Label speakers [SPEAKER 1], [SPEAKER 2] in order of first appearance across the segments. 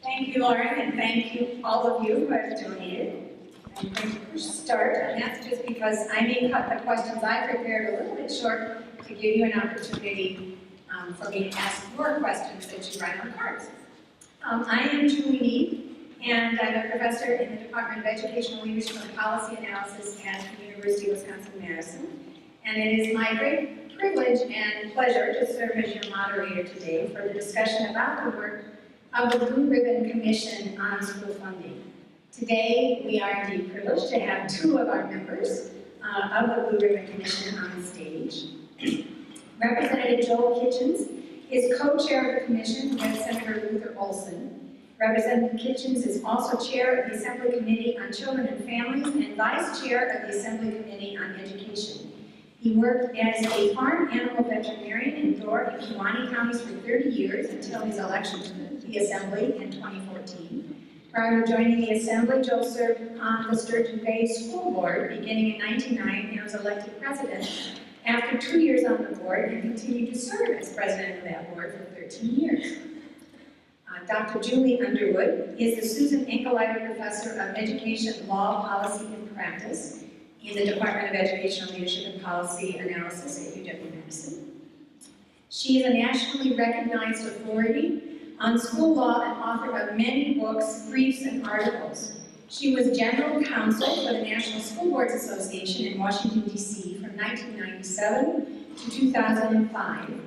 [SPEAKER 1] Thank you, Lauren, and thank you, all of you who have donated. I'm going to start, and that's just because I may cut the questions I prepared a little bit short to give you an opportunity for me to ask more questions that you write on cards. I am Julie Mead, and I'm a professor in the Department of Educational Leadership and Policy Analysis at the University of Wisconsin-Madison. And it is my great privilege and pleasure to serve as your moderator today for the discussion about the work of the Blue Ribbon Commission on School Funding. Today, we are indeed privileged to have two of our members of the Blue Ribbon Commission on the stage. Representative Joel Kitchens is co-chair of the commission with Senator Luther Olson. Representative Kitchens is also chair of the Assembly Committee on Children and Families and vice chair of the Assembly Committee on Education. He worked as a farm animal veterinarian in Door and Kewaunee counties for 30 years until his election to the Assembly in 2014. Prior to joining the Assembly, Joel served on the Sturgeon Bay School Board beginning in 1999 and was elected president after 2 years on the board and continued to serve as president of that board for 13 years. Dr. Julie Underwood is the Susan Enkelleiter Professor of Education, Law, Policy, and Practice in the Department of Educational Leadership and Policy Analysis at UW-Madison. She is a nationally recognized authority on school law and author of many books, briefs, and articles. She was general counsel for the National School Boards Association in Washington, D.C. from 1997 to 2005.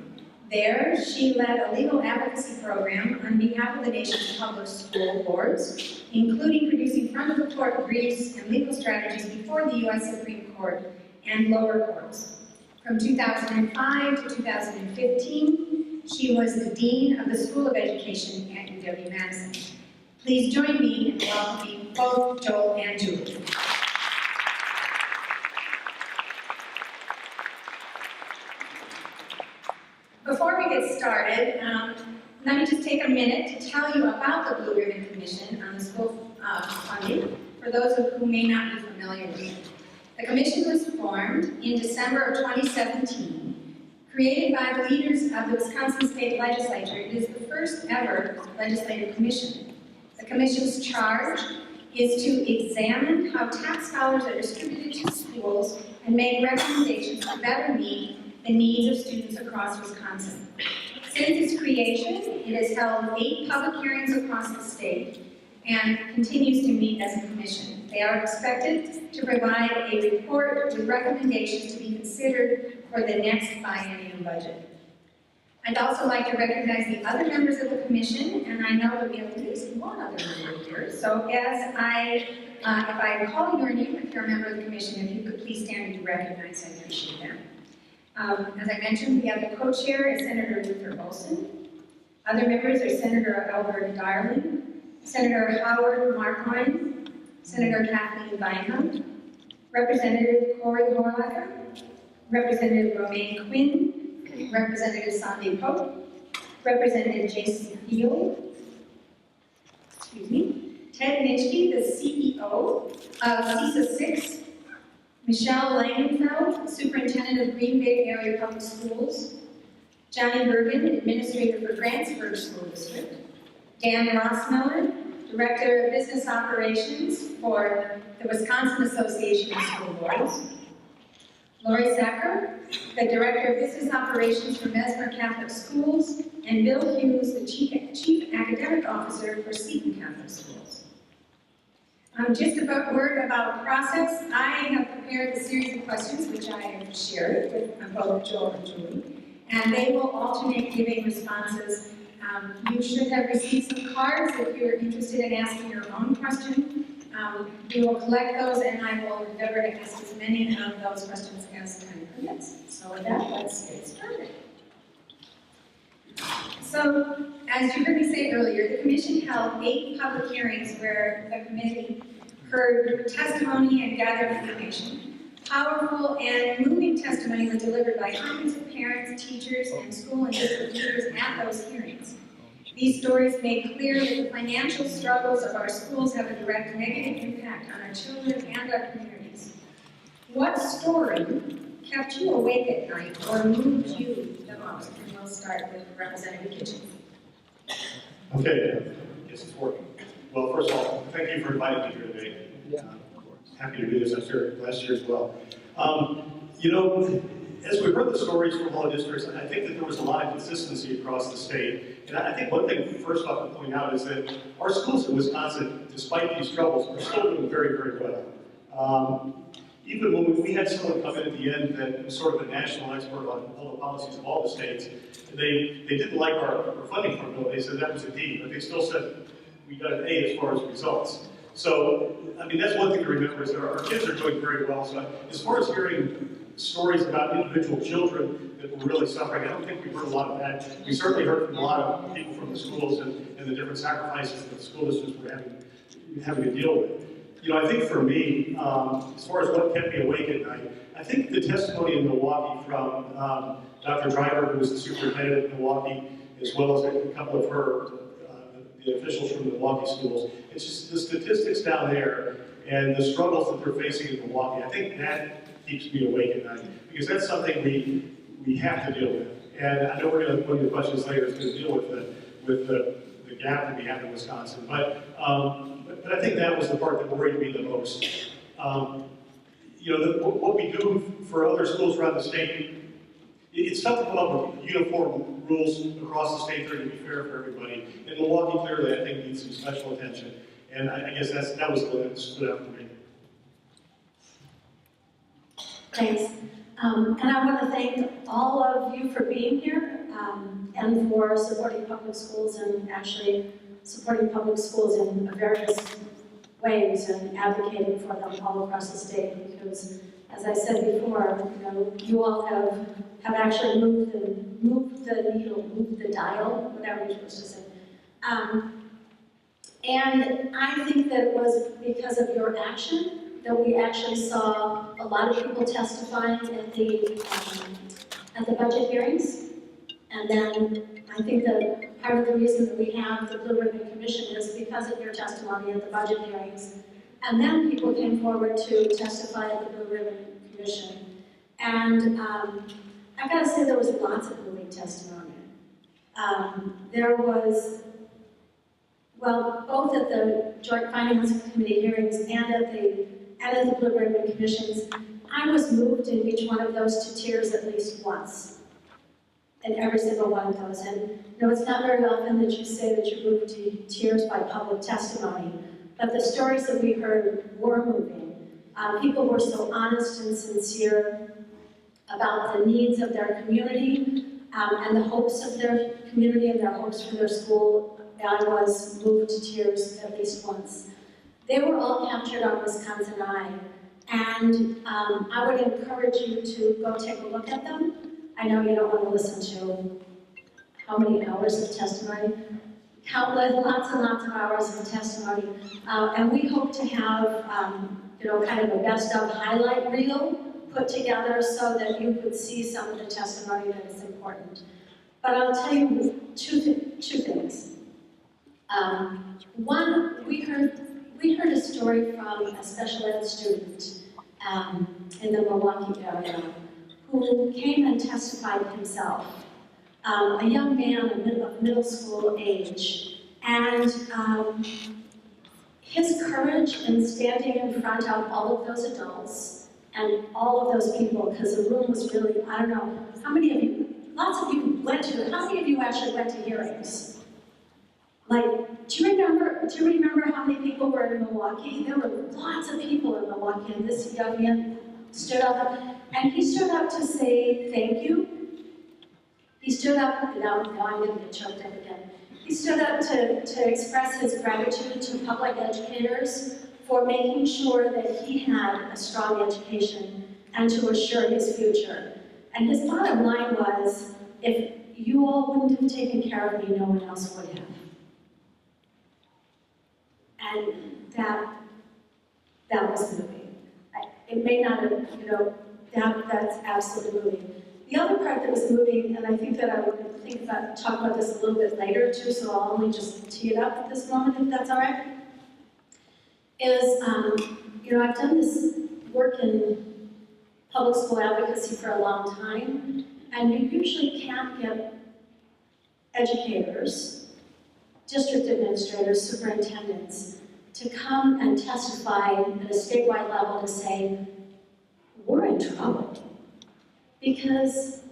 [SPEAKER 1] There, she led a legal advocacy program on behalf of the nation's public school boards, including producing front-of-the-court briefs and legal strategies before the U.S. Supreme Court and lower courts. From 2005 to 2015, she was the Dean of the School of Education at UW-Madison. Please join me in welcoming both Joel and Julie. Before we get started, let me just take a minute to tell you about the Blue Ribbon Commission on the School Funding, for those who may not be familiar with it. The commission was formed in December of 2017, created by the leaders of the Wisconsin State Legislature. It is the first ever legislative commission. The commission's charge is to examine how tax dollars are distributed to schools and make recommendations to better meet the needs of students across Wisconsin. Since its creation, it has held 8 public hearings across the state and continues to meet as a commission. They are expected to provide a report with recommendations to be considered for the next biennium budget. I'd also like to recognize the other members of the commission, and I know that we have at least one other member here. So if I call your name, if you're a member of the commission, if you could please stand and be recognized, I appreciate that. As I mentioned, we have the co-chair is Senator Luther Olson. Other members are Senator Albert Darling, Senator Howard Marklein, Senator Kathleen Beinhunt, Representative Corey Horlacher, Representative Romaine Quinn, Representative Sandy Pope, Representative Jason Field, Ted Nitschke, the CEO of CISA 6, Michelle Langenfeld, Superintendent of Green Bay Area Public Schools, Johnny Bergen, Administrator for Grantsburg School District, Dan Rossmiller, Director of Business Operations for the Wisconsin Association of School Boards, Lori Zacher, the Director of Business Operations for Mesmer Catholic Schools, and Bill Hughes, the Chief Academic Officer for Seton Catholic Schools. Just a word about process. I have prepared a series of questions which I have shared with both Joel and Julie, and they will alternate giving responses. You should have received some cards if you're interested in asking your own question. We will collect those, and I will endeavor to ask as many of those questions as time permits. So with that, let's get started. So, as you heard me say earlier, the Commission held 8 public hearings where the committee heard testimony and gathered information. Powerful and moving testimony was delivered by hundreds of parents, teachers, and school and district leaders at those hearings. These stories made clear that the financial struggles of our schools have a direct negative impact on our children and our communities. What story kept you awake at night or moved you the most? And we'll start with Representative Kitchens.
[SPEAKER 2] Okay, I guess it's working. Well, first of all, thank you for inviting me here today.
[SPEAKER 3] Yeah, of course.
[SPEAKER 2] Happy to do this. I was here last year as well. You know, as we heard the stories from all the districts, I think that there was a lot of consistency across the state. And I think one thing, first off, to point out is that our schools in Wisconsin, despite these troubles, are still doing very, very well. Even when we had someone come in at the end that was sort of a national expert on all the policies of all the states, and they didn't like our funding formula. They said that was a D, but they still said we got an A as far as results. So, I mean, that's one thing to remember is that our kids are doing very well. So, as far as hearing stories about individual children that were really suffering, I don't think we've heard a lot of that. We certainly heard from a lot of people from the schools and the different sacrifices that the school districts were having to deal with. You know, I think for me, as far as what kept me awake at night, I think the testimony in Milwaukee from Dr. Driver, who was the superintendent of Milwaukee, as well as a couple of her, the officials from the Milwaukee schools, it's just the statistics down there and the struggles that they're facing in Milwaukee. I think that keeps me awake at night because that's something we have to deal with. And I know we're going to, one of the questions later is going to deal with the gap that we have in Wisconsin. But I think that was the part that worried me the most. You know, what we do for other schools around the state, it's tough to come up with uniform rules across the state that are going to be fair for everybody. And Milwaukee clearly, I think, needs some special attention. And I guess that was the one that stood out for me.
[SPEAKER 4] Thanks. And I want to thank all of you for being here and for supporting public schools and actually supporting public schools in various ways and advocating for them all across the state because, as I said before, you know, you all have actually moved the needle, moved the dial, whatever you're supposed to say. And I think that it was because of your action that we actually saw a lot of people testifying at the budget hearings. And then I think that part of the reason that we have the Blue Ribbon Commission is because of your testimony at the budget hearings. And then people came forward to testify at the Blue Ribbon Commission. And I've got to say there was lots of moving testimony. There was, well, both at the Joint Finance Committee hearings and at the Blue Ribbon Commissions, I was moved in each one of those to tears at least once. In every single one of those. And you know, it's not very often that you say that you're moved to tears by public testimony, but the stories that we heard were moving. People were so honest and sincere about the needs of their community and the hopes of their community and their hopes for their school. I was moved to tears at least once. They were all captured on Wisconsin Eye, and I would encourage you to go take a look at them. I know you don't want to listen to how many hours of testimony, countless, lots and lots of hours of testimony, and we hope to have, you know, kind of a best of highlight reel put together so that you could see some of the testimony that is important. But I'll tell you two things. One, we heard a story from a special ed student in the Milwaukee area who came and testified himself, a young man of middle school age, and his courage in standing in front of all of those adults and all of those people, because the room was really, I don't know, how many of you, lots of you went to, how many of you actually went to hearings? Like, do you remember how many people were in Milwaukee? There were lots of people in Milwaukee, and this young man stood up, and he stood up to say thank you. He stood up, now I'm going to get choked up again. He stood up to express his gratitude to public educators for making sure that he had a strong education and to assure his future. And his bottom line was, if you all wouldn't have taken care of me, no one else would have. And that was moving. It may not have, you know, that's absolutely moving. The other part that was moving, and I think that I would talk about this a little bit later too, so I'll only just tee it up at this moment, if that's all right, is, you know, I've done this work in public school advocacy for a long time, and you usually can't get educators, district administrators, superintendents, to come and testify at a statewide level and say, we're in trouble. Because,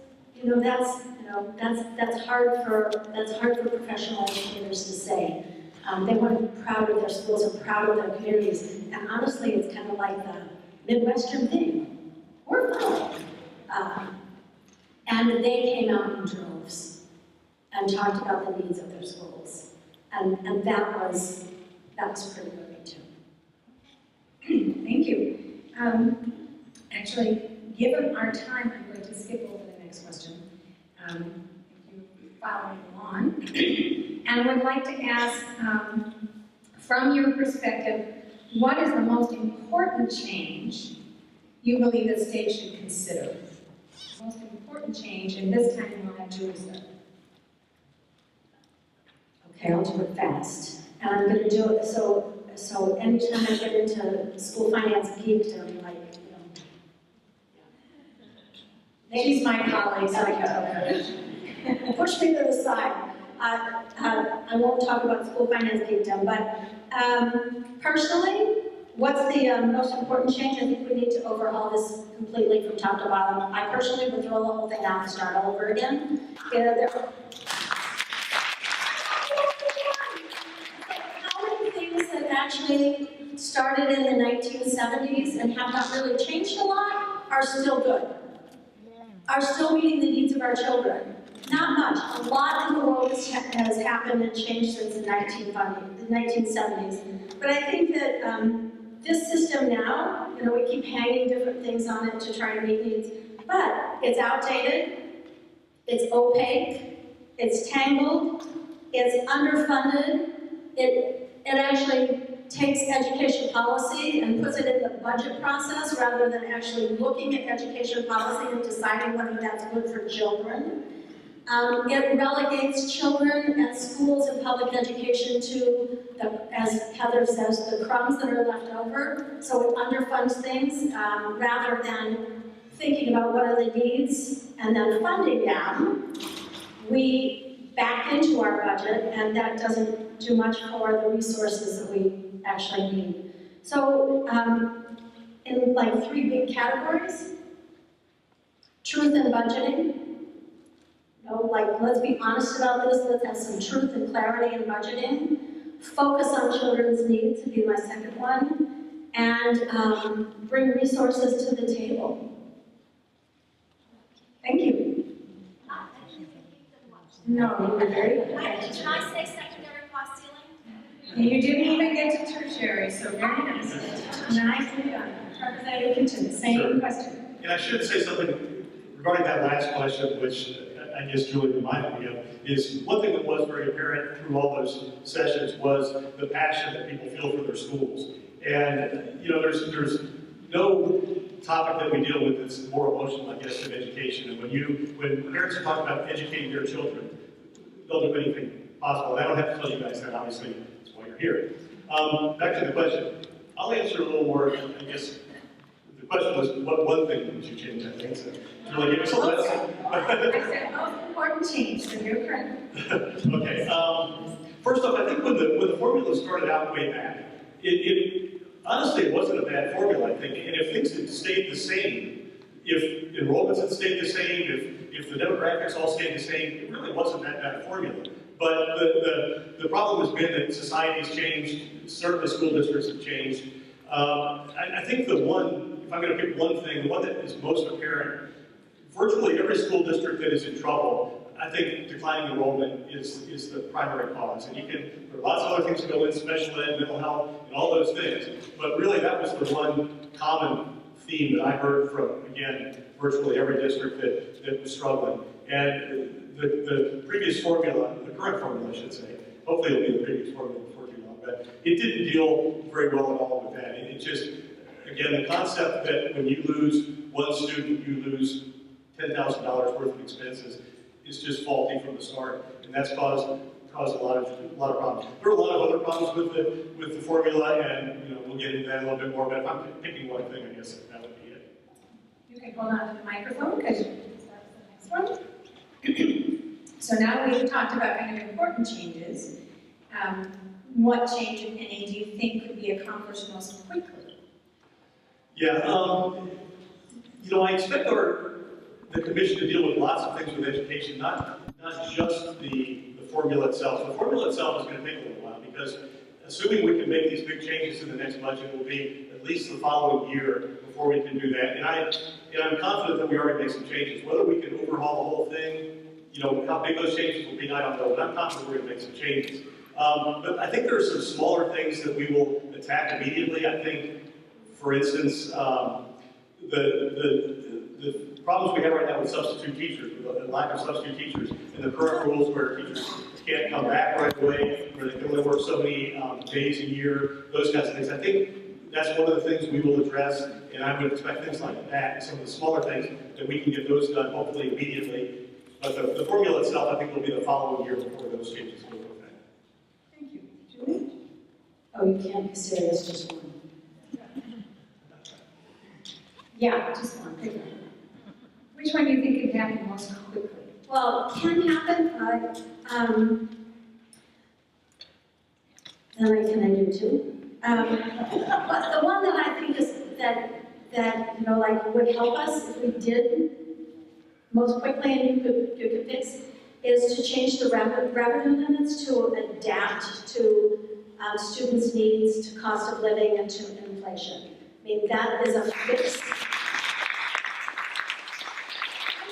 [SPEAKER 4] that's hard for professional educators to say. They want to be proud of their schools and proud of their communities. And honestly, it's kind of like the Midwestern thing. We're fine. And they came out in droves and talked about the needs of their schools. And that was pretty moving too.
[SPEAKER 1] Thank you. Actually, given our time, I'm going to skip over the next question. If you follow along. And I would like to ask, from your perspective, what is the most important change you believe the state should consider? The most important change, and this time we'll have Julie start.
[SPEAKER 4] Okay, I'll do it fast. And I'm going to do it so anytime I get into school finance geekdom, like,
[SPEAKER 1] She's my colleague, so I can tell her.
[SPEAKER 4] push me to the side. I won't talk about school finance geekdom, but personally, what's the most important change? I think we need to overhaul this completely from top to bottom. I personally would throw the whole thing out and start all over again. How many things that actually started in the 1970s and have not really changed a lot are still good, are still meeting the needs of our children? Not much. A lot in the world has happened and changed since the 1970s. But I think that this system now, we keep hanging different things on it to try to meet needs, but it's outdated, it's opaque, it's tangled, it's underfunded. It actually takes education policy and puts it in the budget process rather than actually looking at education policy and deciding whether that's good for children. It relegates children and schools and public education to, as Heather says, the crumbs that are left over. So it underfunds things rather than thinking about what are the needs and then funding them. We back into our budget, and that doesn't do much for the resources that we actually need. So in like 3 big categories: truth and budgeting. Let's be honest about this. Let's have some truth and clarity in budgeting. Focus on children's needs would be my second one. And bring resources to the table. Thank you. No, you were very good.
[SPEAKER 3] Can I say secondary cost ceiling?
[SPEAKER 1] You didn't even get to tertiary, so very nice. Nicely done. Representative Kitchen, same
[SPEAKER 2] Sure.
[SPEAKER 1] question.
[SPEAKER 2] And I should say something regarding that last question, which I guess Julie reminded me of, is one thing that was very apparent through all those sessions was the passion that people feel for their schools. And, there's no topic that we deal with that's more emotional, I guess, than education. And when parents talk about educating their children, they'll do anything possible. And I don't have to tell you guys that, obviously, that's why you're here. Back to the question. I'll answer a little more, I guess. The question was, what one thing would you change, I think, so Julie gave us a lesson.
[SPEAKER 1] I said most important change, so you're correct.
[SPEAKER 2] Okay. First off, I think when the formula started out way back, it honestly it wasn't a bad formula, I think. And if things had stayed the same, if enrollments had stayed the same, if the demographics all stayed the same, it really wasn't that bad a formula. But the problem has been that society's changed, certainly school districts have changed. I think the one, if I'm going to pick one thing, the one that is most apparent, virtually every school district that is in trouble, I think declining enrollment is the primary cause. And there are lots of other things that go in, special ed, mental health, and all those things. But really that was the one common theme that I heard from, again, virtually every district that was struggling. And the previous formula, the current formula I should say, hopefully it'll be the previous formula before too long, but it didn't deal very well at all with that. It just, again, the concept that when you lose one student, you lose $10,000 worth of expenses is just faulty from the start, and that's caused a lot of problems. There are a lot of other problems with the formula, and we'll get into that a little bit more. But if I'm picking one thing, I guess that would be it.
[SPEAKER 1] You can hold on to the microphone because that's the next one. So now we've talked about kind of important changes. What change, if any, do you think could be accomplished most quickly?
[SPEAKER 2] Yeah, I expect the commission to deal with lots of things with education, not just the formula itself. The formula itself is going to take a little while because assuming we can make these big changes in the next budget, it will be at least the following year before we can do that. And I'm confident that we already made some changes. Whether we can overhaul the whole thing, how big those changes will be, I don't know, but I'm confident we're going to make some changes. But I think there are some smaller things that we will attack immediately. I think, for instance, the problems we have right now with substitute teachers, with the lack of substitute teachers, and the current rules where teachers can't come back right away, where they can only work so many days a year, those kinds of things. I think that's one of the things we will address, and I would expect things like that, and some of the smaller things, that we can get those done hopefully immediately. But the formula itself, I think, will be the following year before those changes go into effect.
[SPEAKER 1] Thank you. Julie?
[SPEAKER 4] Oh, you can't be serious, just one.
[SPEAKER 1] Yeah, just one. Pick one. Which one do you think could happen most quickly?
[SPEAKER 4] Well, can happen, then I can do two. But the one that I think is that would help us if we did most quickly, and you could fix, is to change the revenue limits to adapt to students' needs, to cost of living, and to inflation. I mean, that is a fix.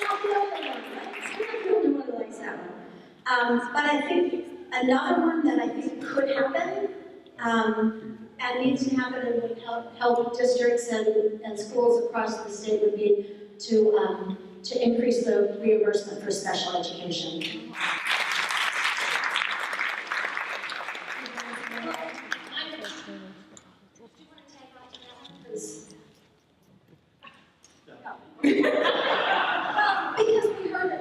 [SPEAKER 4] I'm not the only one, right? I'm not the only one who likes that one. But I think another one that I think could happen, and needs to happen and would help districts and schools across the state would be to increase the reimbursement for special education.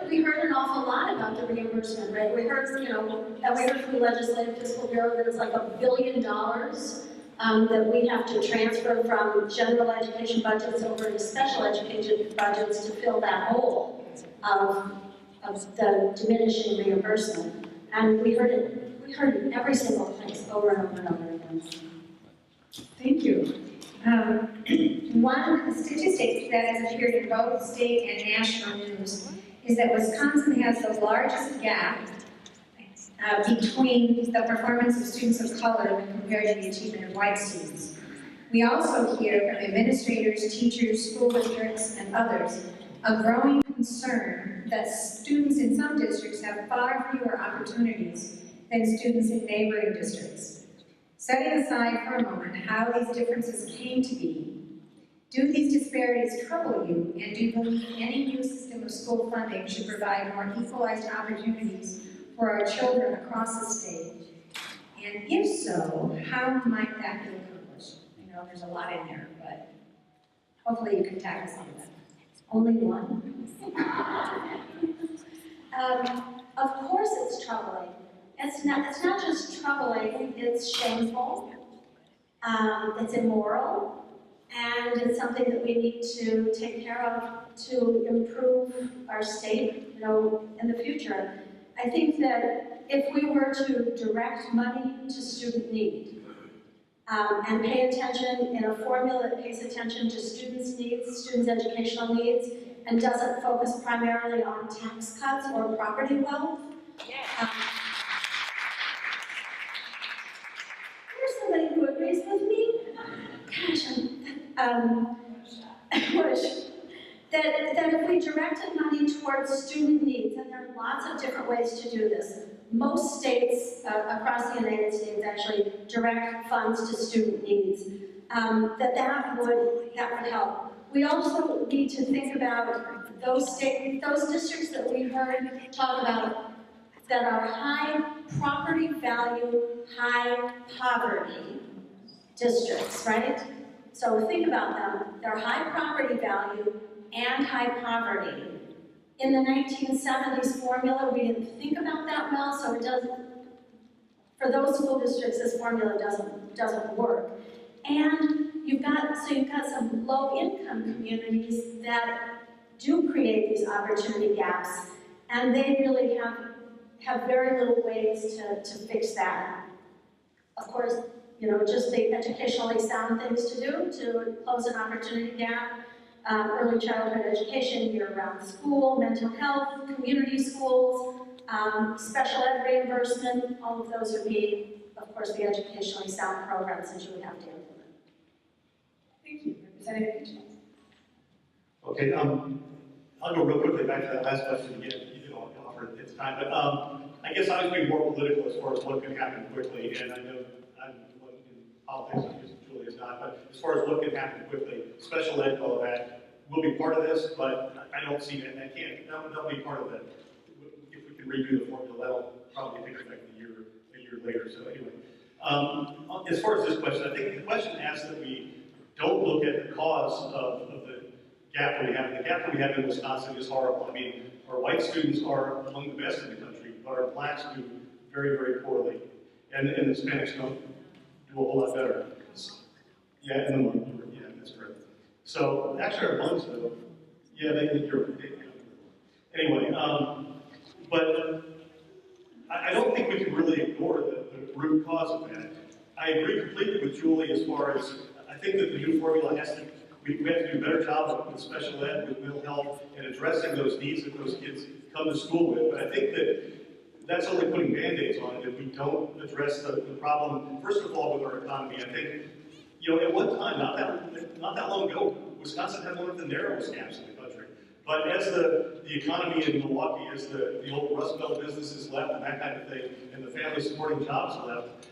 [SPEAKER 4] We heard an awful lot about the reimbursement, right? We heard, and we heard from the Legislative Fiscal Bureau that it's like $1 billion that we have to transfer from general education budgets over to special education budgets to fill that hole of the diminishing reimbursement. And we heard it in every single place, over and over and over again.
[SPEAKER 1] Thank you. One statistic that has appeared in both state and national news is that Wisconsin has the largest gap between the performance of students of color when compared to the achievement of white students. We also hear from administrators, teachers, school districts, and others a growing concern that students in some districts have far fewer opportunities than students in neighboring districts. Setting aside for a moment how these differences came to be, do these disparities trouble you, and do you believe any new system of school funding should provide more equalized opportunities for our children across the state? And if so, how might that be accomplished? I know there's a lot in there, but hopefully you can tackle some of that.
[SPEAKER 4] Only one? Of course it's troubling. It's not just troubling, it's shameful, it's immoral, and it's something that we need to take care of to improve our state, in the future. I think that if we were to direct money to student need, and pay attention in a formula that pays attention to students' needs, students' educational needs, and doesn't focus primarily on tax cuts or property wealth. Here's somebody who agrees with me. Gosh, I wish that if we directed money towards student needs, and there are lots of different ways to do this. Most states across the United States actually direct funds to student needs. That would help. We also need to think about those districts that we heard talk about that are high property value, high poverty districts, right? So think about them. They're high property value and high poverty. In the 1970s formula, we didn't think about that well, so it doesn't, for those school districts, this formula doesn't work. And you've got some low-income communities that do create these opportunity gaps, and they really have very little ways to fix that. Of course, just the educationally sound things to do to close an opportunity gap, early childhood education, year-round school, mental health, community schools, special ed reimbursement, all of those would be, of course, the educationally sound programs that you would have to implement.
[SPEAKER 1] Thank you, Representative Hitchens.
[SPEAKER 2] Okay, I'll go real quickly back to that last question again. You didn't offer it at the time, but I guess I was being more political as far as what can happen quickly, and I know I'm in politics, I guess Julie is not, but as far as what can happen quickly, special ed and all of that will be part of this, but I don't see that. That'll be part of it. If we can redo the formula, that'll probably take effect a year later. So anyway, as far as this question, I think the question asks that we don't look at the cause of the gap that we have. The gap that we have in Wisconsin is horrible. I mean, our white students are among the best in the country, but our blacks do very, very poorly. And the Hispanics don't do a whole lot better. Yeah, and the lung, yeah, that's correct. So, actually our lungs though, yeah, anyway, but I don't think we can really ignore the root cause of that. I agree completely with Julie as far as, I think that the new formula we have to do a better job with special ed, with mental health, and addressing those needs that those kids come to school with. But I think that that's only putting Band-Aids on it if we don't address the problem, first of all, with our economy. I think, at one time, not that long ago, Wisconsin had one of the narrowest gaps in the country. But as the economy in Milwaukee, as the old Rust Belt businesses left and that kind of thing, and the family supporting jobs left,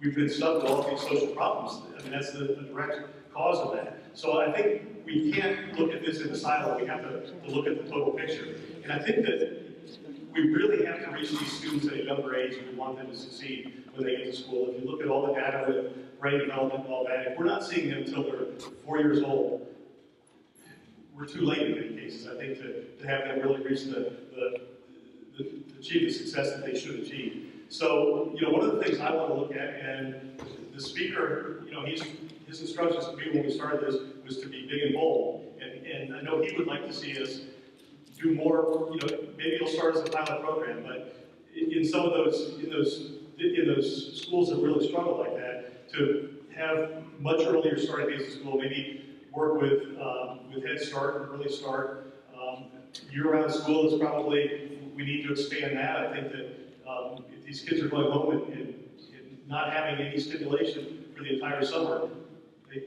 [SPEAKER 2] we've been stuck with all these social problems. I mean, that's the direct cause of that. So I think we can't look at this in a silo. We have to look at the total picture. And I think that we really have to reach these students at a younger age if we want them to succeed when they get to school. If you look at all the data with brain development and all that, if we're not seeing them until they're 4 years old, we're too late in many cases, I think, to have them really reach achieve the success that they should achieve. So, one of the things I want to look at, and the speaker, his instructions to me when we started this was to be big and bold. And I know he would like to see us do more, maybe it'll start as a pilot program, but in some of in those schools that really struggle like that, to have much earlier starting days of school, maybe work with Head Start and Early Start. Year-round school is probably, we need to expand that. I think that if these kids are going home and not having any stimulation for the entire summer,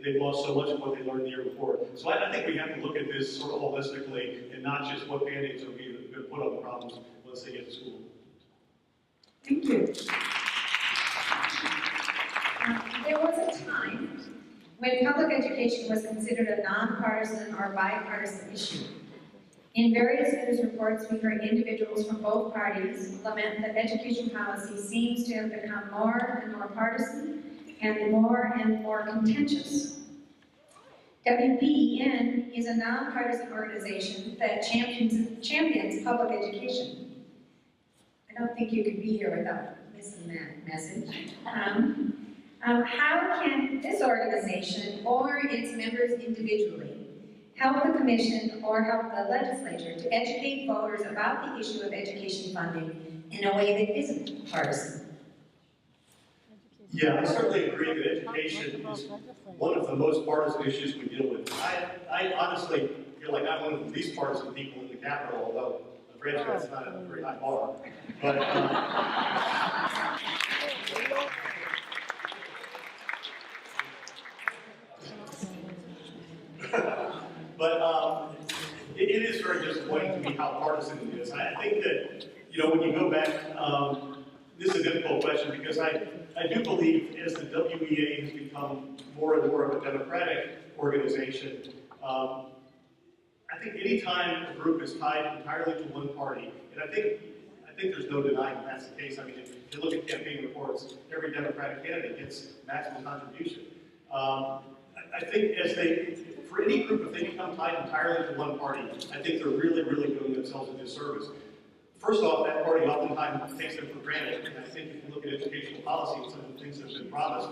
[SPEAKER 2] they've lost so much of what they learned the year before. So I think we have to look at this sort of holistically and not just what Band-Aids are going to put on the problems once they get to school.
[SPEAKER 1] Thank you. There was a time when public education was considered a nonpartisan or bipartisan issue. In various news reports, we heard individuals from both parties lament that education policy seems to have become more and more partisan and more contentious. WPEN is a nonpartisan organization that champions public education. I don't think you could be here without missing that message. How can this organization or its members individually help the commission or help the legislature to educate voters about the issue of education funding in a way that isn't partisan?
[SPEAKER 2] Yeah, I certainly agree that education is one of the most partisan issues we deal with. I honestly feel like I'm one of the least partisan people in the Capitol, although the franchise is not a very high bar. But it is very disappointing to me how partisan it is. I think that, when you go back, this is a difficult question because I do believe as the WEA has become more and more of a democratic organization, I think any time a group is tied entirely to one party, and I think there's no denying that's the case. I mean, if you look at campaign reports, every Democratic candidate gets maximum contribution. I think for any group, if they become tied entirely to one party, I think they're really, really doing themselves a disservice. First off, that party oftentimes takes them for granted, and I think if you look at educational policy and some of the things that have been promised,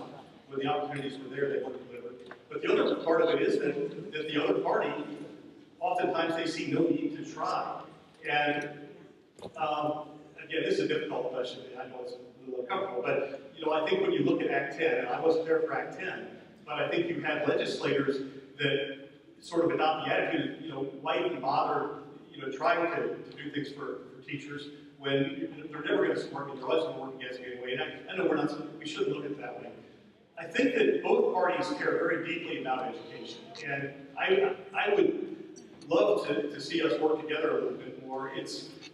[SPEAKER 2] when the opportunities were there, they weren't delivered. But the other part of it is that the other party, oftentimes they see no need to try. And again, this is a difficult question. I know it's a little uncomfortable, but I think when you look at Act 10, and I wasn't there for Act 10, but I think you had legislators that sort of adopt the attitude, why even bother, trying to do things for teachers when they're never going to support me, they're always going to work against me anyway. And I know we shouldn't look at it that way. I think that both parties care very deeply about education, and I would love to see us work together a little bit more.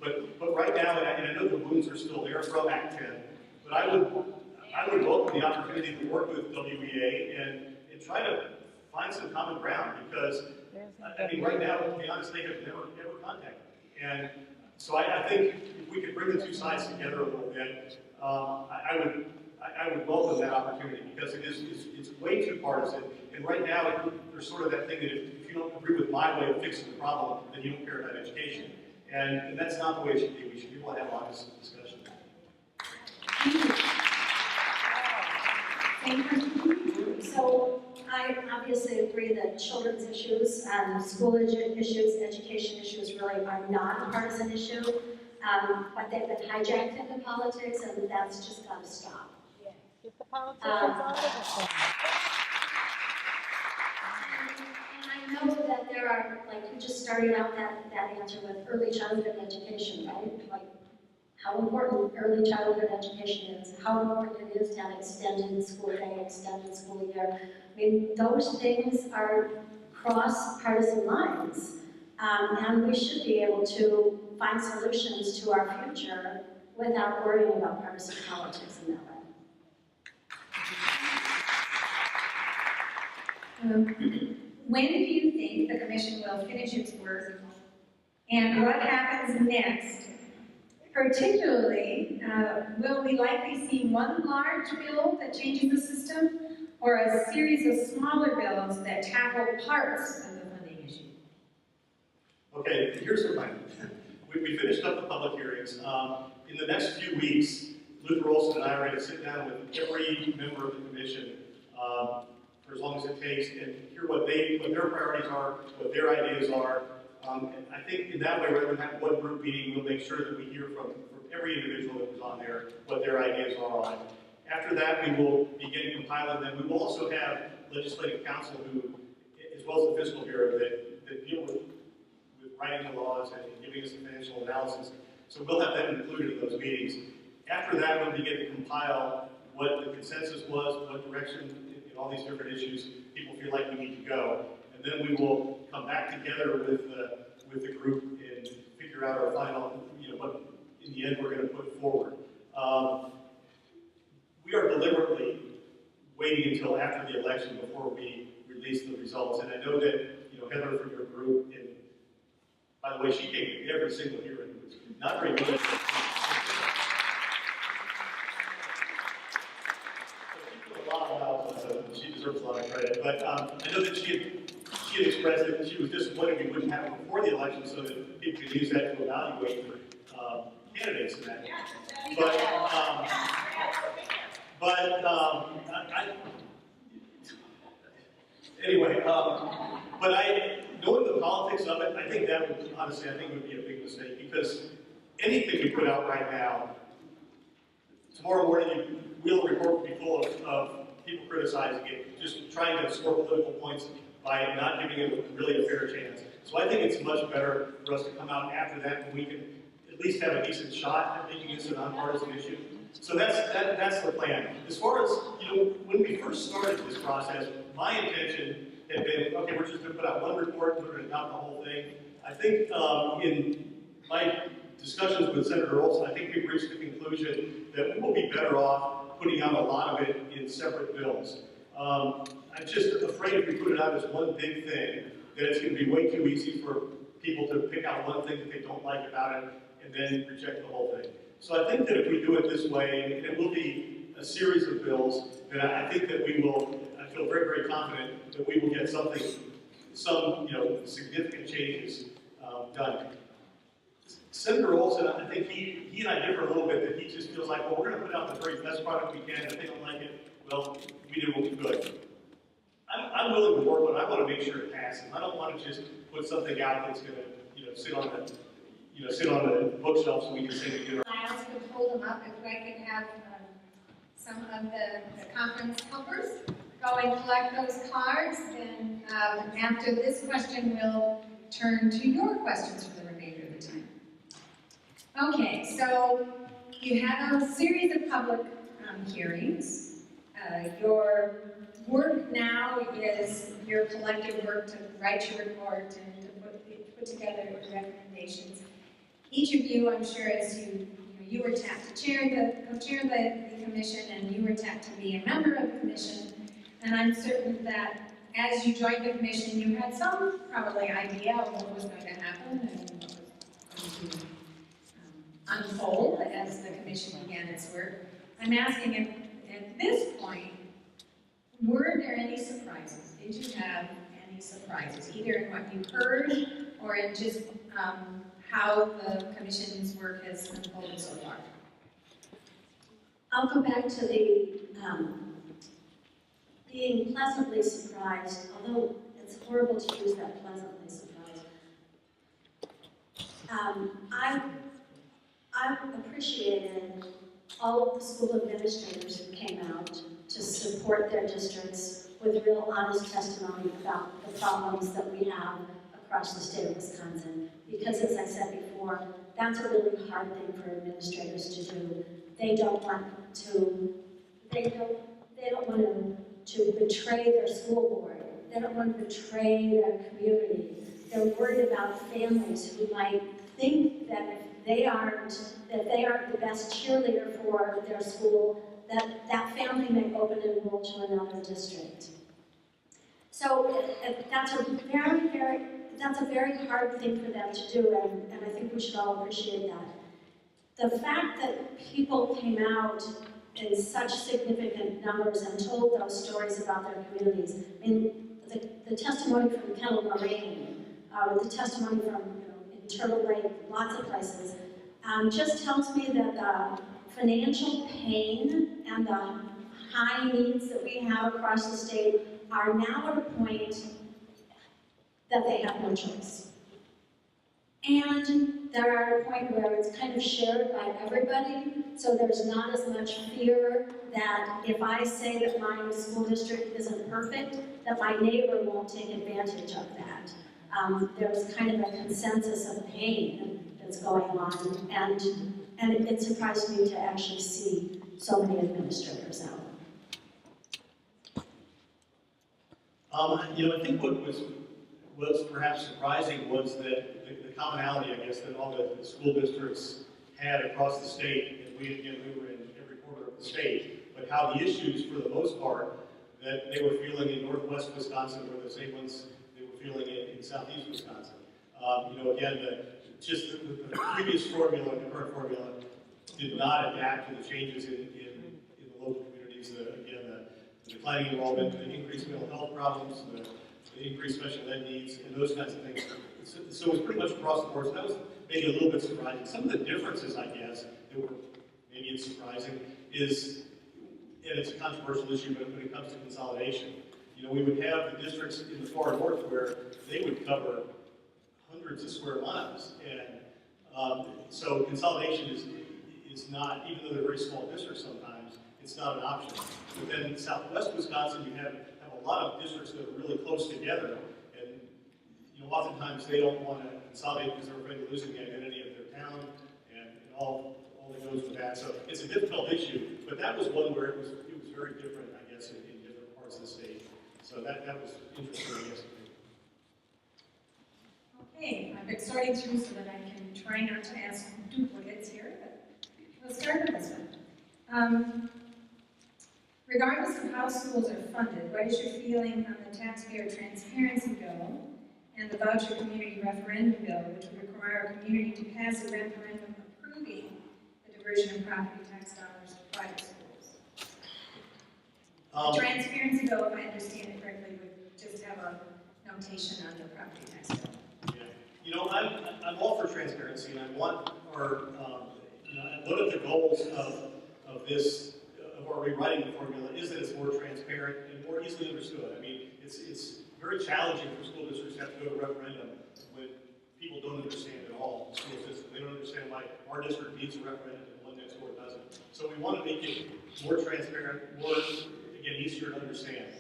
[SPEAKER 2] But right now, and I know the wounds are still there from Act 10, but I would welcome the opportunity to work with WPEN and try to find some common ground, because right now, to be honest, they have never contacted me. And so I think if we could bring the two sides together a little bit, I would welcome that opportunity, because it's way too partisan. And right now, there's sort of that thing that if you don't agree with my way of fixing the problem, then you don't care about education. And that's not the way it should be. We should be able to have honest discussion.
[SPEAKER 4] So I obviously agree that children's issues, school issues, education issues really are not a partisan issue, but they've been hijacked into politics, and that's just got to stop.
[SPEAKER 5] Yeah, get the politicians out of it.
[SPEAKER 4] And I know that there are, like you just started out that answer with early childhood education, right? Like how important early childhood education is, how important it is to have extended school day, extended school year. I mean, those things are cross partisan lines, and we should be able to find solutions to our future without worrying about partisan politics in that way.
[SPEAKER 1] When do you think the commission will finish its work, and what happens next? Particularly, will we likely see one large bill that changes the system, or a series of smaller bills that tackle parts of the funding issue?
[SPEAKER 2] Okay, here's the plan. We finished up the public hearings. In the next few weeks, Luther Olson and I are going to sit down with every member of the commission for as long as it takes, and hear what their priorities are, what their ideas are. And I think in that way, rather than have one group meeting, we'll make sure that we hear from every individual that was on there what their ideas are on. After that, we will begin compiling them. We will also have legislative counsel who, as well as the fiscal bureau, that deal with writing the laws and giving us the financial analysis. So we'll have them included in those meetings. After that, we'll begin to compile what the consensus was, what direction in all these different issues people feel like we need to go. And then we will come back together with the group and figure out our final, what in the end we're going to put forward. We are deliberately waiting until after the election before we release the results. And I know that Heather from your group, and by the way, she came to every single hearing. It was not very good. She deserves a lot of credit, but I know that she had expressed that she was disappointed we wouldn't have it before the election, so that people could use that to evaluate for candidates and that. Knowing the politics of it, I think that would, honestly, would be a big mistake, because anything we put out right now, tomorrow morning, the report will be full of people criticizing it, just trying to score political points by not giving it really a fair chance. So I think it's much better for us to come out after that, when we can at least have a decent shot at making this a nonpartisan issue. So that's the plan. As far as, when we first started this process, my intention had been, okay, we're just going to put out one report, we're going to adopt the whole thing. I think in my discussions with Senator Olson, I think we've reached the conclusion that we will be better off putting out a lot of it in separate bills. I'm just afraid if we put it out as one big thing, that it's going to be way too easy for people to pick out one thing that they don't like about it and then reject the whole thing. So I think that if we do it this way, and it will be a series of bills, then I think that we will, I feel very, very confident that we will get some significant changes done. Senator Olson, I think he and I differ a little bit, that he just feels like, well, we're going to put out the very best product we can. If they don't like it, well, we did what we could. I'm I'm willing to work, but I want to make sure it passes. I don't want to just put something out that's going to, sit on the bookshelf so we can say to
[SPEAKER 1] I also could hold them up if I could have some of the conference helpers go and collect those cards. Then after this question, we'll turn to your questions for the remainder of the time. Okay, so you had a series of public hearings. Your work now is your collective work to write your report and to put together your recommendations. Each of you, I'm sure, as you were tapped to co-chair the commission, and you were tapped to be a member of the commission. And I'm certain that as you joined the commission, you had some probably idea of what was going to happen and what was going to unfold as the commission began its work. I'm asking at this point, were there any surprises? Did you have any surprises, either in what you heard or in just how the commission's work has unfolded so far?
[SPEAKER 4] I'll go back to the being pleasantly surprised, although it's horrible to use that pleasantly surprised. I've appreciated all of the school administrators who came out to support their districts with real honest testimony about the problems that we have across the state of Wisconsin. Because as I said before, that's a really hard thing for administrators to do. They don't want to betray their school board. They don't want to betray their community. They're worried about families who might think that if they aren't the best cheerleader for their school, that family may open enroll to another district. So that's a very hard thing for them to do, and I think we should all appreciate that. The fact that people came out in such significant numbers and told those stories about their communities. I mean, the testimony from Kettle Moraine, the testimony from in Turtle Lake, lots of places, just tells me that the financial pain and the high needs that we have across the state are now at a point that they have no choice. And they're at a point where it's kind of shared by everybody, so there's not as much fear that if I say that my school district isn't perfect, that my neighbor won't take advantage of that. There's kind of a consensus of pain that's going on, and it surprised me to actually see so many administrators out.
[SPEAKER 2] I think what was perhaps surprising was that the commonality, I guess, that all the school districts had across the state, and we were in every corner of the state, but how the issues, for the most part, that they were feeling in northwest Wisconsin were the same ones they were feeling in southeast Wisconsin. Again, the previous formula, the current formula, did not adapt to the changes in the local communities. The declining enrollment, the increased mental health problems, the increased special ed needs, and those kinds of things. So it was pretty much across the board. So that was maybe a little bit surprising. Some of the differences, I guess, that were maybe it's surprising, is, and it's a controversial issue, but when it comes to consolidation, we would have the districts in the far north where they would cover hundreds of square miles, and so consolidation is not, even though they're very small districts sometimes, it's not an option. But then in southwest Wisconsin, you have a lot of districts that are really close together, and oftentimes they don't want to consolidate because they're afraid of losing the identity of their town and all that goes with that. So it's a difficult issue, but that was one where it was very different, I guess, in different parts of the state. So that was interesting, I guess.
[SPEAKER 1] Okay, I've been sorting through so that I can try not to ask duplicates here, but we'll start with this one. Regardless of how schools are funded, what is your feeling on the taxpayer transparency bill and the voucher community referendum bill, which would require a community to pass a referendum approving the diversion of property tax dollars to private schools? The transparency bill, if I understand it correctly, would just have a notation on the property tax bill.
[SPEAKER 2] Yeah, I'm all for transparency, and I want our, one of the goals of this of our rewriting the formula is that it's more transparent and more easily understood. I mean, it's very challenging for school districts to have to go to referendum when people don't understand at all the school system. They don't understand why our district needs a referendum and one next door doesn't. So we want to make it more transparent, more, again, easier to understand.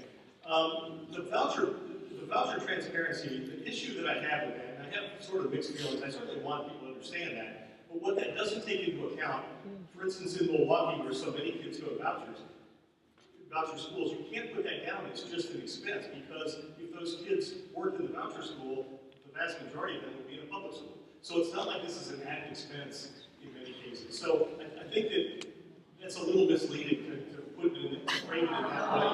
[SPEAKER 2] The voucher transparency, the issue that I have with that, and I have sort of mixed feelings, I certainly want people to understand that, but what that doesn't take into account, for instance, in Milwaukee, where so many kids go to voucher schools, you can't put that down as just an expense, because if those kids worked in the voucher school, the vast majority of them would be in a public school. So it's not like this is an added expense in many cases. So I think that that's a little misleading to put it in, frame it in that way.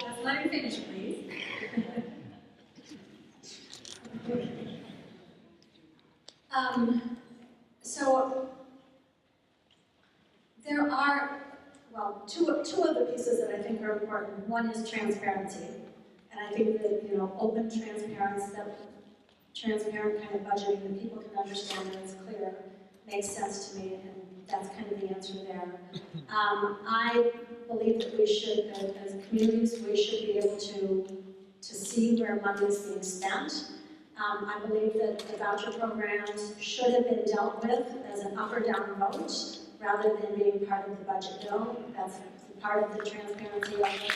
[SPEAKER 1] Let's let him finish, please.
[SPEAKER 4] So there are, well, two of the pieces that I think are important. One is transparency. And I think that, open transparency, that transparent kind of budgeting that people can understand and it's clear, makes sense to me, and that's kind of the answer there. I believe that we should, as communities, we should be able to see where money is being spent. I believe that the voucher programs should have been dealt with as an up or down vote, rather than being part of the budget bill. That's part of the transparency of it.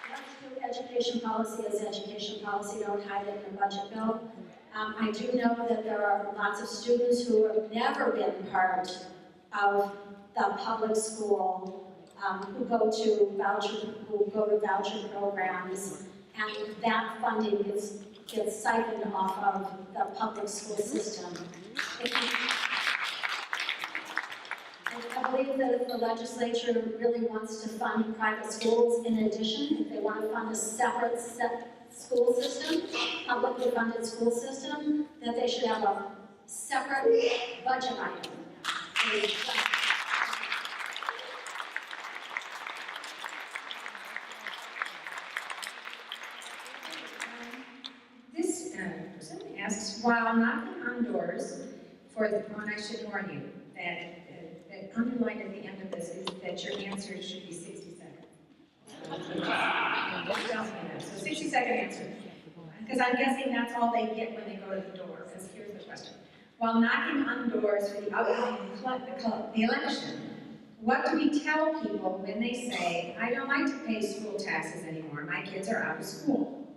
[SPEAKER 4] Let's do education policy as education policy, don't hide it in a budget bill. I do know that there are lots of students who have never been part of the public school, who go to voucher programs, and that funding gets siphoned off of the public school system. I believe that if the legislature really wants to fund private schools in addition, if they want to fund a separate school system, publicly funded school system, that they should have a separate budget item.
[SPEAKER 1] This person asks, while knocking on doors for the, and I should warn you, that underlined at the end of this is that your answer should be 60 seconds. So 60-second answer. Because I'm guessing that's all they get when they go to the door, because here's the question. While knocking on doors for the upcoming the election, what do we tell people when they say, I don't like to pay school taxes anymore, my kids are out of school?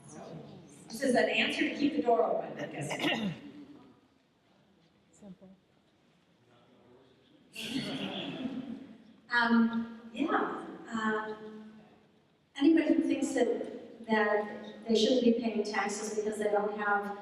[SPEAKER 1] So, this is an answer to keep the door open, I guess.
[SPEAKER 5] Simple.
[SPEAKER 4] Anybody who thinks that they shouldn't be paying taxes because they don't have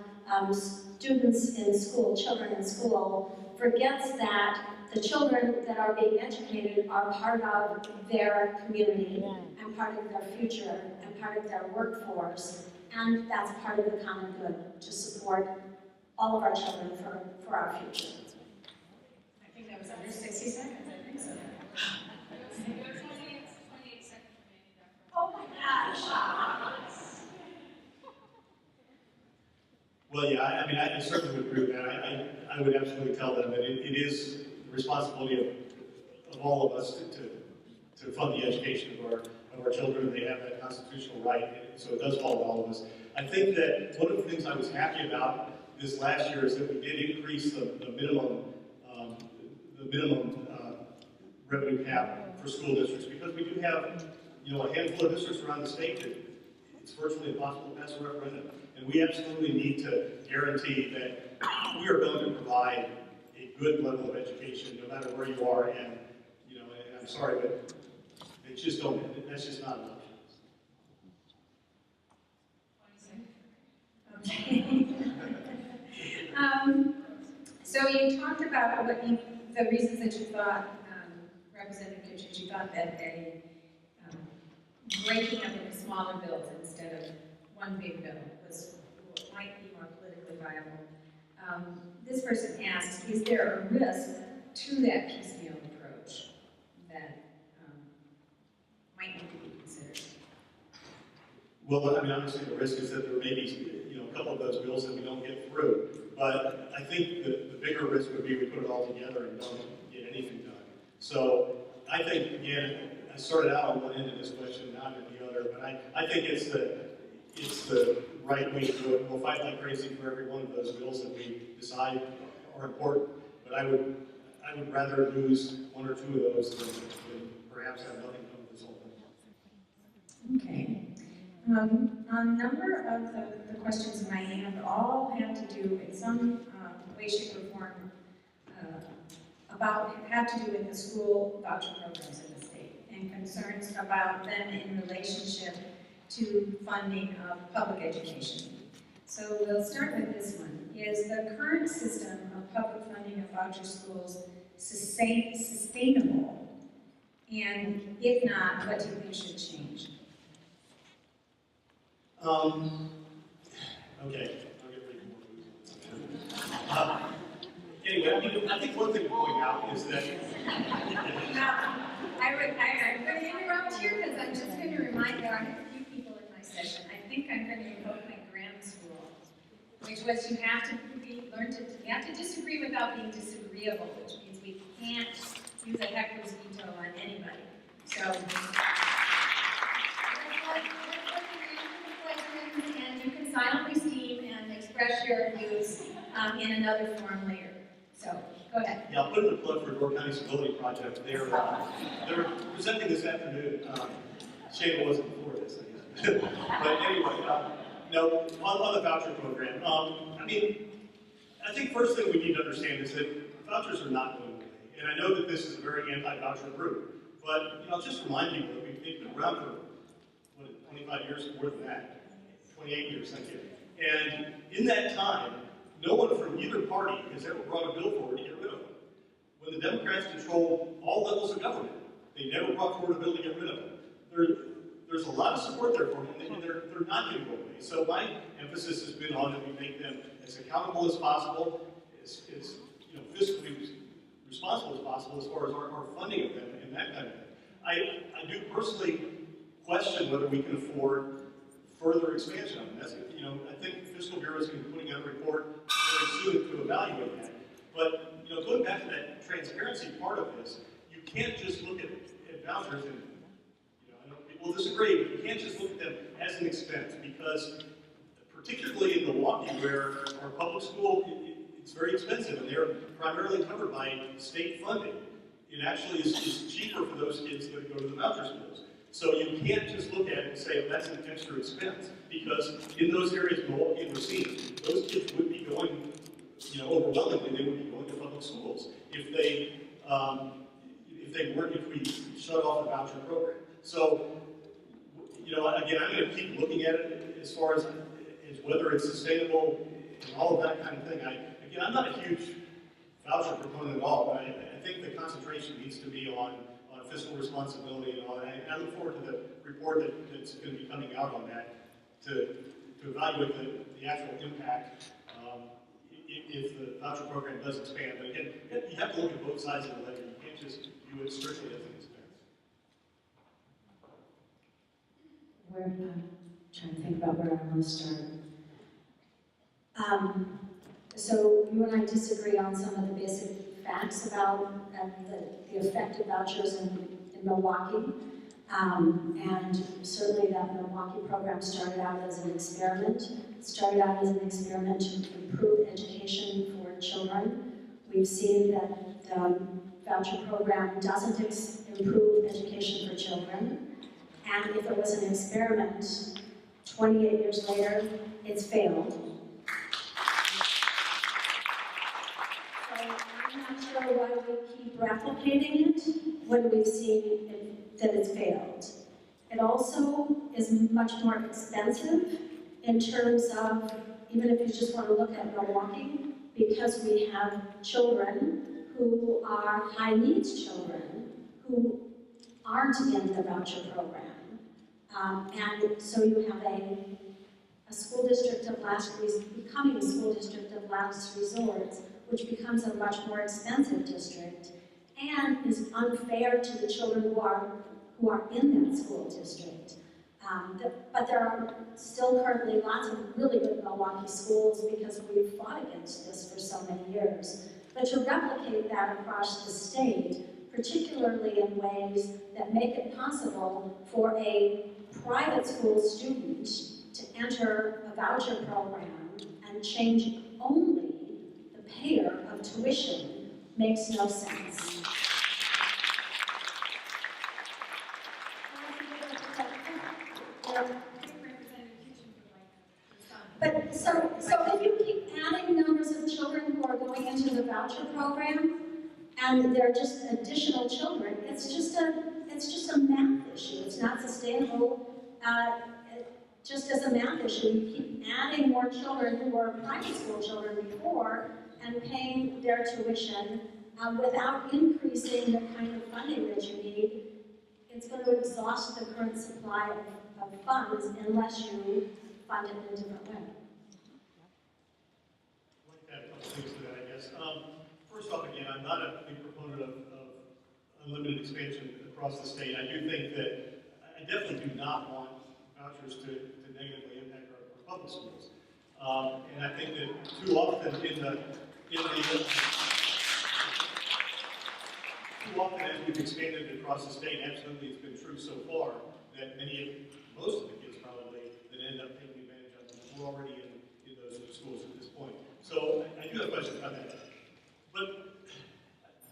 [SPEAKER 4] students in school, children in school, forgets that the children that are being educated are part of their community and part of their future and part of their workforce, and that's part of the common good, to support all of our children for our future.
[SPEAKER 1] I think that was under 60 seconds, I think so.
[SPEAKER 3] There's 28 seconds remaining there.
[SPEAKER 1] Oh my gosh.
[SPEAKER 2] Well, yeah, I mean, I certainly would agree with that. I would absolutely tell them that it is the responsibility of all of us to fund the education of our children. They have that constitutional right, so it does fall to all of us. I think that one of the things I was happy about this last year is that we did increase the minimum revenue cap for school districts, because we do have, a handful of districts around the state that it's virtually impossible to pass a referendum. And we absolutely need to guarantee that we are going to provide a good level of education, no matter where you are. And, and I'm sorry, but they just don't, that's just not an option.
[SPEAKER 1] Okay. So you talked about the reasons that you thought, Representative Kitchens, you thought that breaking up into smaller bills instead of one big bill might be more politically viable. This person asks, is there a risk to that piecemeal approach that might need to be considered?
[SPEAKER 2] Well, I mean, obviously the risk is that there may be, couple of those bills that we don't get through. But I think the bigger risk would be we put it all together and don't get anything done. So I think, again, I started out on one end of this question, not at the other, but I think it's the right way to do it. We'll fight like crazy for every one of those bills that we decide are important, but I would rather lose one or two of those than perhaps have nothing come of this whole thing.
[SPEAKER 1] Okay. A number of the questions in my hand all have to do in some way, shape, or form have to do with the school voucher programs in the state and concerns about them in relationship to funding of public education. So we'll start with this one. Is the current system of public funding of voucher schools sustainable? And if not, what do you think should change?
[SPEAKER 2] Okay, I'll get ready for more. Anyway, I think one thing to point out is that
[SPEAKER 1] I'm going to interrupt here because I'm just going to remind you, I have a few people in my session. I think I'm going to invoke my grammar school, which was you have to disagree without being disagreeable, which means we can't use a heckler's veto on anybody. So let's and you can silently steam and express your views in another form later. So, go ahead.
[SPEAKER 2] yeah, I'll put in a plug for Door County Civility Project. They're presenting this afternoon. Shame it wasn't before this, I guess. But anyway, no, on the voucher program. I mean, I think first thing we need to understand is that vouchers are not going away. And I know that this is a very anti-voucher group, but I'll just remind people that they've been around for 25 years, more than that, 28 years, thank you. And in that time, no one from either party has ever brought a bill forward to get rid of them. When the Democrats controlled all levels of government, they never brought forward a bill to get rid of them. There's a lot of support there for them, and they're not going to go away. So my emphasis has been on that we make them as accountable as possible, as fiscally responsible as possible as far as our funding of them and that kind of thing. I do personally question whether we can afford further expansion of them. That's, I think the Fiscal Bureau is going to be putting out a report very soon to evaluate that. But going back to that transparency part of this, you can't just look at vouchers and I know people disagree, but you can't just look at them as an expense because particularly in Milwaukee where our public school, it's very expensive and they're primarily covered by state funding. It actually is cheaper for those kids that go to the voucher schools. So you can't just look at it and say, that's an extra expense, because in those areas Milwaukee and Racine, those kids would be going, overwhelmingly, they would be going to public schools if we shut off the voucher program. So, again, I'm going to keep looking at it as far as whether it's sustainable and all of that kind of thing. I'm not a huge voucher proponent at all, but I think the concentration needs to be on fiscal responsibility and all that. And I look forward to the report that's going to be coming out on that to evaluate the actual impact if the voucher program does expand. But again, you have to look at both sides of the ledger. You can't just view it strictly as an expense.
[SPEAKER 4] I'm trying to think about where I want to start. So you and I disagree on some of the basic facts about the effect of vouchers in Milwaukee. And certainly that Milwaukee program started out as an experiment. It started out as an experiment to improve education for children. We've seen that the voucher program doesn't improve education for children. And if it was an experiment, 28 years later, it's failed. I'm not sure why we keep replicating it when we've seen that it's failed. It also is much more expensive in terms of, even if you just want to look at Milwaukee, because we have children who are high needs children who aren't in the voucher program. And so you have a school district of becoming a school district of last resort, which becomes a much more expensive district and is unfair to the children who are in that school district. But there are still currently lots of really good Milwaukee schools because we've fought against this for so many years. But to replicate that across the state, particularly in ways that make it possible for a private school student to enter a voucher program and change only the payer of tuition makes no sense. But so if you keep adding numbers of children who are going into the voucher program, and they're just additional children, it's just a math issue. It's not sustainable. Just as a math issue, you keep adding more children who were private school children before and paying their tuition without increasing the kind of funding that you need. It's going to exhaust the current supply of funds unless you fund it in a different way.
[SPEAKER 2] I'd like to add a couple things to that, I guess. First off, again, I'm not a big proponent of unlimited expansion across the state. I do think that I definitely do not want vouchers to negatively impact our public schools. And I think that too often as we've expanded across the state, absolutely it's been true so far that most of the kids probably that end up taking advantage of them were already in those schools at this point. So I do have questions about that. But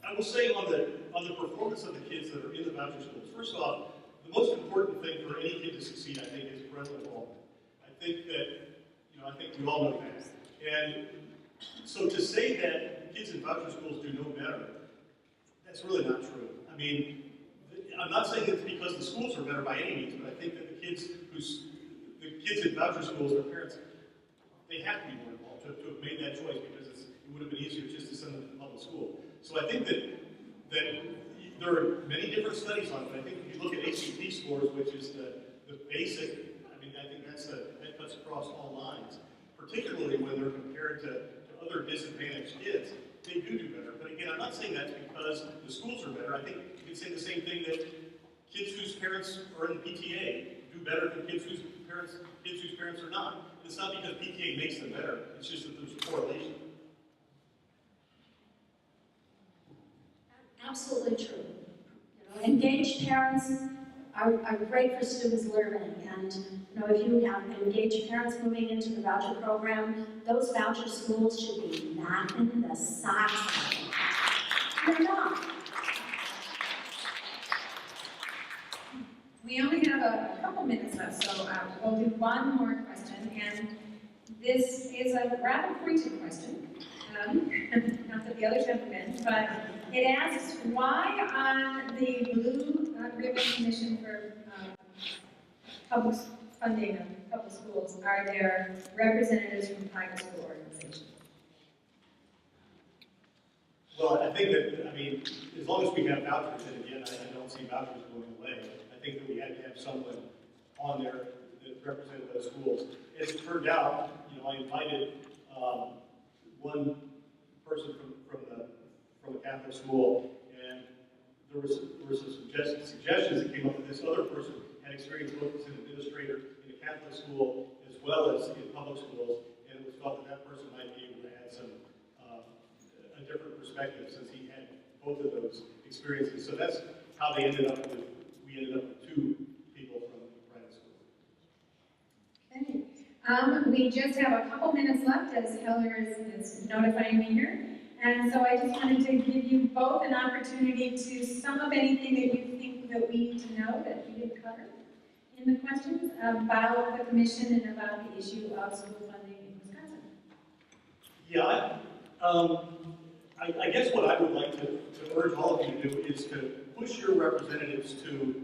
[SPEAKER 2] I will say on the performance of the kids that are in the voucher schools, first off, the most important thing for any kid to succeed, I think, is parental involvement. I think that, I think we all know that. And so to say that kids in voucher schools do no better, that's really not true. I mean, I'm not saying it's because the schools are better by any means, but I think that the kids in voucher schools, their parents, they have to be more involved to have made that choice because it would have been easier just to send them to the public school. So I think that there are many different studies on it, but I think if you look at ACT scores, which is the basic, I mean, I think that cuts across all lines, particularly when they're compared to other disadvantaged kids, they do better. But again, I'm not saying that's because the schools are better. I think you could say the same thing that kids whose parents are in PTA do better than kids whose parents are not. It's not because PTA makes them better. It's just that there's a correlation.
[SPEAKER 4] Absolutely true. Engaged parents are great for students learning, and if you have engaged parents moving into the voucher program, those voucher schools should be knocking the socks off. They're not.
[SPEAKER 1] We only have a couple minutes left, so we'll do one more question, and this is a rather pointed question. Not that the others haven't been, but it asks, why on the Blue Ribbon Commission for Public Funding of Public Schools are there representatives from private school organizations?
[SPEAKER 2] Well, I think that, as long as we have vouchers, and again, I don't see vouchers going away, I think that we had to have someone on there that represented those schools. As it turned out, I invited one person from a Catholic school, and there was some suggestions that came up that this other person had experience both as an administrator in a Catholic school as well as in public schools, and it was felt that person might be able to add some a different perspective since he had both of those experiences. So that's how we ended up with two people from private school.
[SPEAKER 1] Okay. We just have a couple minutes left as Heller is notifying me here. And so I just wanted to give you both an opportunity to sum up anything that you think that we need to know that we didn't cover in the questions about the commission and about the issue of school funding in Wisconsin.
[SPEAKER 2] Yeah, I guess what I would like to urge all of you to do is to push your representatives to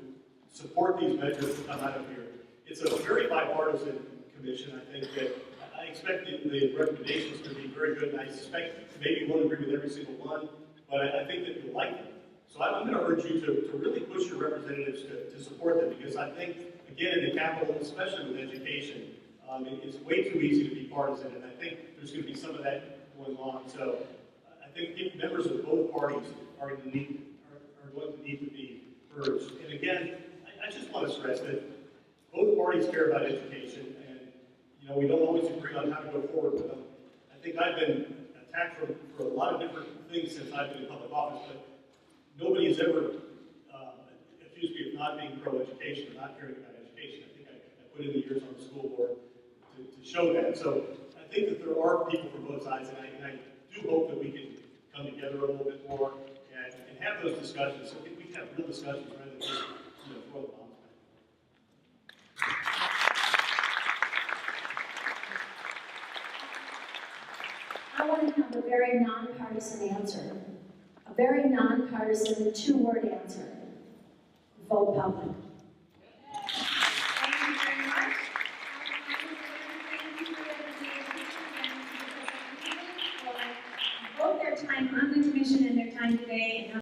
[SPEAKER 2] support these measures that come out of here. It's a very bipartisan commission. I think that I expect the recommendations to be very good, and I suspect maybe you won't agree with every single one, but I think that you'll like them. So I'm going to urge you to really push your representatives to support them, because I think, again, in the Capitol, especially with education, it's way too easy to be partisan, and I think there's going to be some of that going on. So I think members of both parties are going to need to be urged. And again, I just want to stress that both parties care about education, and, you know, we don't always agree on how to go forward with them. I think I've been attacked for a lot of different things since I've been in public office, but nobody has ever accused me of not being pro-education or not caring about education. I think I put in the years on the school board to show that. So I think that there are people from both sides, and I do hope that we can come together a little bit more and have those discussions. So I think we can have real discussions rather than just, you know, throw the bombs back.
[SPEAKER 4] I want to have a very nonpartisan answer. A very nonpartisan, two-word answer. Vote public.
[SPEAKER 1] Thank you very much. Both their time on the commission and their time today, and